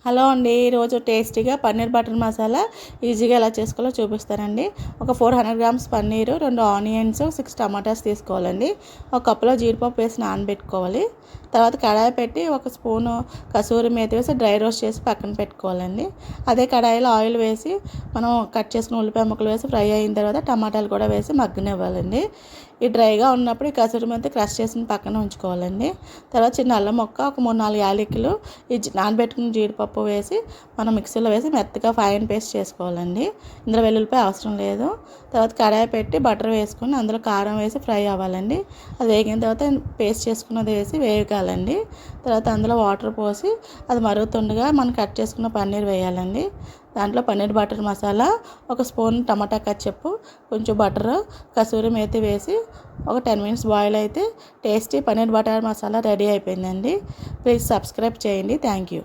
Hello అండి, ఈరోజు టేస్టీగా పన్నీర్ బటర్ మసాలా ఈజీగా ఎలా చేసుకోవాలో చూపిస్తానండి. ఒక 400 గ్రామ్స్ పన్నీరు, 2 ఆనియన్స్, 6 టమాటాస్ తీసుకోవాలండి. ఒక కప్పులో జీడిపప్పు వేసి నానబెట్టుకోవాలి. తర్వాత కడాయి పెట్టి ఒక స్పూను కసూరి మేతి వేసి డ్రై రోస్ట్ చేసి పక్కన పెట్టుకోవాలండి. అదే కడాయిలో ఆయిల్ వేసి మనం కట్ చేసుకున్న ఉల్లిపాయ ముక్కలు వేసి ఫ్రై అయిన తర్వాత టమాటాలు కూడా వేసి మగ్గనివ్వాలండి. ఈ డ్రైగా ఉన్నప్పుడు ఈ కసూరి మేతి క్రష్ చేసిన పక్కన ఉంచుకోవాలండి. తర్వాత చిన్న అల్లం ముక్క, ఒక 3-4 యాలకులు, ఈ నానబెట్టుకున్న జీడిపప్పు వేసి మనం మిక్సీలో వేసి మెత్తగా ఫైన్ పేస్ట్ చేసుకోవాలండి. ఇందులో వెల్లుల్లిపాయ అవసరం లేదు. తర్వాత కడాయి పెట్టి బటర్ వేసుకొని అందులో కారం వేసి ఫ్రై అవ్వాలండి. అది వేగిన తర్వాత పేస్ట్ చేసుకున్నది వేసి వేగాలండి. తర్వాత అందులో వాటర్ పోసి అది మరుగుతుండగా మనం కట్ చేసుకున్న పన్నీర్ వేయాలండి. దాంట్లో పన్నీర్ బటర్ మసాలా, ఒక స్పూన్ టమాటా కచ్చప్పు, కొంచెం బటర్, కసూరి మేతి వేసి ఒక 10 మినిట్స్ బాయిల్ అయితే tasty paneer butter masala ready అయిపోయిందండి. ప్లీజ్ సబ్స్క్రైబ్ చేయండి. Thank you.